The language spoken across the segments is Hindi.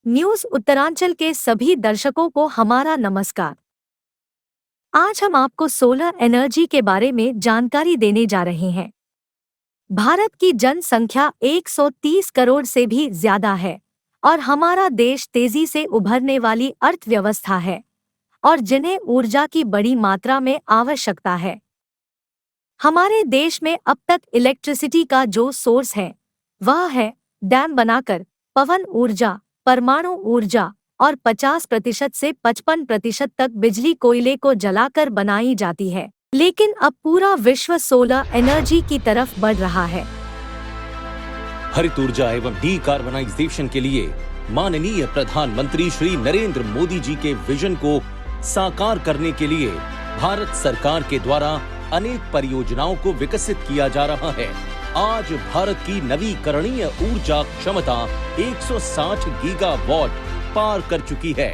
न्यूज उत्तरांचल के सभी दर्शकों को हमारा नमस्कार। आज हम आपको सोलर एनर्जी के बारे में जानकारी देने जा रहे हैं। भारत की जनसंख्या 130 करोड़ से भी ज्यादा है और हमारा देश तेजी से उभरने वाली अर्थव्यवस्था है और जिन्हें ऊर्जा की बड़ी मात्रा में आवश्यकता है। हमारे देश में अब तक इलेक्ट्रिसिटी का जो सोर्स है वह है डैम बनाकर, पवन ऊर्जा, परमाणु ऊर्जा और 50% से 55% तक बिजली कोयले को जलाकर बनाई जाती है। लेकिन अब पूरा विश्व सोलर एनर्जी की तरफ बढ़ रहा है। हरित ऊर्जा एवं डीकार्बनाइजेशन के लिए माननीय प्रधानमंत्री श्री नरेंद्र मोदी जी के विजन को साकार करने के लिए भारत सरकार के द्वारा अनेक परियोजनाओं को विकसित किया जा रहा है। आज भारत की नवीकरणीय ऊर्जा क्षमता 160 गीगावाट पार कर चुकी है।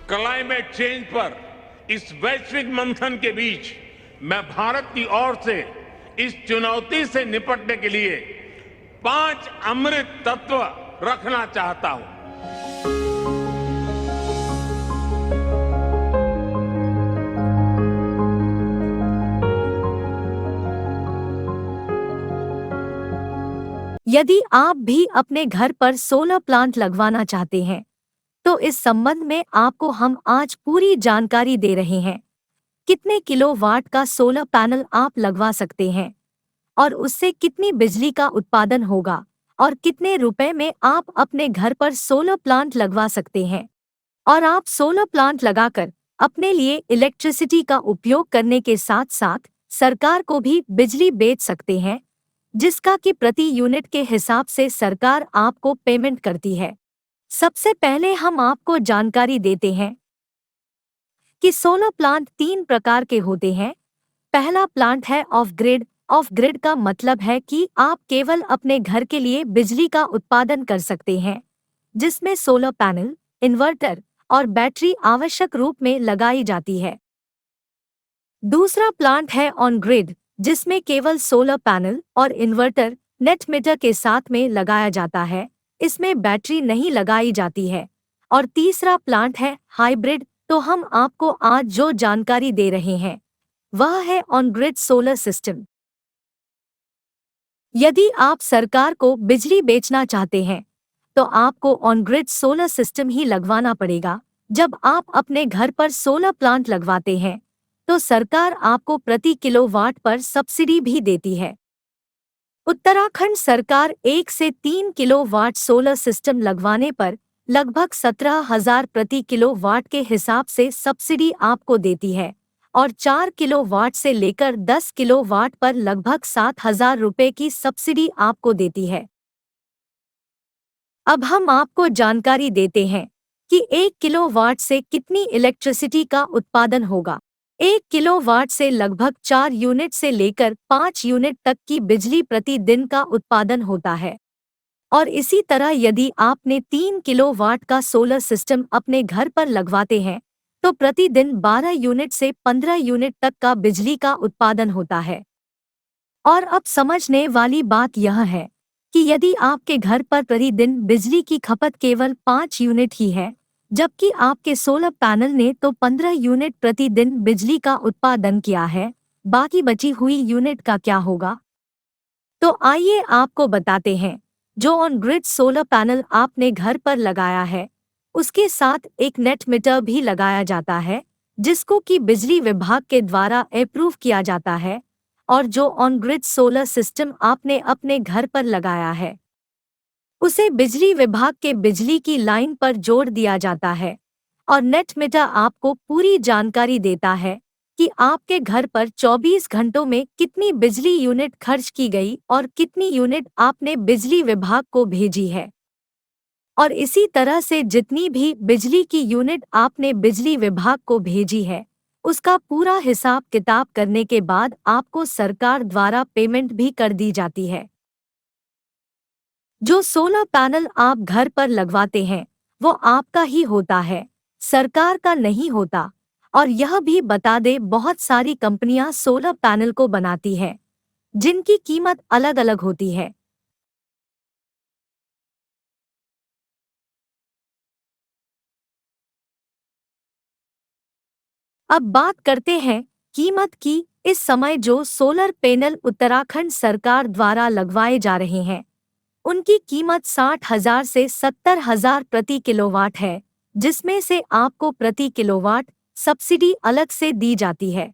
क्लाइमेट चेंज पर इस वैश्विक मंथन के बीच मैं भारत की ओर से इस चुनौती से निपटने के लिए 5 अमृत तत्व रखना चाहता हूं। यदि आप भी अपने घर पर सोलर प्लांट लगवाना चाहते हैं तो इस संबंध में आपको हम आज पूरी जानकारी दे रहे हैं। कितने किलोवाट का सोलर पैनल आप लगवा सकते हैं और उससे कितनी बिजली का उत्पादन होगा और कितने रुपए में आप अपने घर पर सोलर प्लांट लगवा सकते हैं और आप सोलर प्लांट लगाकर अपने लिए इलेक्ट्रिसिटी का उपयोग करने के साथ साथ सरकार को भी बिजली बेच सकते हैं, जिसका कि प्रति यूनिट के हिसाब से सरकार आपको पेमेंट करती है। सबसे पहले हम आपको जानकारी देते हैं कि सोलर प्लांट 3 प्रकार के होते हैं। पहला प्लांट है ऑफ ग्रिड। ऑफ ग्रिड का मतलब है कि आप केवल अपने घर के लिए बिजली का उत्पादन कर सकते हैं, जिसमें सोलर पैनल, इन्वर्टर और बैटरी आवश्यक रूप में लगाई जाती है। दूसरा प्लांट है ऑन ग्रिड, जिसमें केवल सोलर पैनल और इन्वर्टर नेट मीटर के साथ में लगाया जाता है, इसमें बैटरी नहीं लगाई जाती है। और तीसरा प्लांट है हाइब्रिड। तो हम आपको आज जो जानकारी दे रहे हैं वह है ऑन ग्रिड सोलर सिस्टम। यदि आप सरकार को बिजली बेचना चाहते हैं तो आपको ऑन ग्रिड सोलर सिस्टम ही लगवाना पड़ेगा। जब आप अपने घर पर सोलर प्लांट लगवाते हैं तो सरकार आपको प्रति किलोवाट पर सब्सिडी भी देती है। उत्तराखंड सरकार 1 से 3 किलोवाट सोलर सिस्टम लगवाने पर लगभग 17,000 प्रति किलोवाट के हिसाब से सब्सिडी आपको देती है और 4 किलोवाट से लेकर 10 किलोवाट पर लगभग 7,000 रुपये की सब्सिडी आपको देती है। अब हम आपको जानकारी देते हैं कि 1 किलोवाट से कितनी इलेक्ट्रिसिटी का उत्पादन होगा। 1 किलोवाट से लगभग 4 यूनिट से लेकर 5 यूनिट तक की बिजली प्रति दिन का उत्पादन होता है। और इसी तरह यदि आपने 3 किलोवाट का सोलर सिस्टम अपने घर पर लगवाते हैं तो प्रतिदिन 12 यूनिट से 15 यूनिट तक का बिजली का उत्पादन होता है। और अब समझने वाली बात यह है कि यदि आपके घर पर प्रतिदिन बिजली की खपत केवल 5 यूनिट ही है, जबकि आपके सोलर पैनल ने तो 15 यूनिट प्रतिदिन बिजली का उत्पादन किया है, बाकी बची हुई यूनिट का क्या होगा? तो आइए आपको बताते हैं। जो ऑन ग्रिड सोलर पैनल आपने घर पर लगाया है उसके साथ एक नेट मीटर भी लगाया जाता है, जिसको कि बिजली विभाग के द्वारा अप्रूव किया जाता है। और जो ऑन ग्रिड सोलर सिस्टम आपने अपने घर पर लगाया है उसे बिजली विभाग के बिजली की लाइन पर जोड़ दिया जाता है और नेट मीटर आपको पूरी जानकारी देता है कि आपके घर पर 24 घंटों में कितनी बिजली यूनिट खर्च की गई और कितनी यूनिट आपने बिजली विभाग को भेजी है। और इसी तरह से जितनी भी बिजली की यूनिट आपने बिजली विभाग को भेजी है उसका पूरा हिसाब किताब करने के बाद आपको सरकार द्वारा पेमेंट भी कर दी जाती है। जो सोलर पैनल आप घर पर लगवाते हैं वो आपका ही होता है, सरकार का नहीं होता। और यह भी बता दे, बहुत सारी कंपनियां सोलर पैनल को बनाती हैं जिनकी कीमत अलग अलग होती है। अब बात करते हैं कीमत की। इस समय जो सोलर पैनल उत्तराखंड सरकार द्वारा लगवाए जा रहे हैं, उनकी कीमत 60,000 से 70,000 प्रति किलोवाट है, जिसमें से आपको प्रति किलोवाट सब्सिडी अलग से दी जाती है।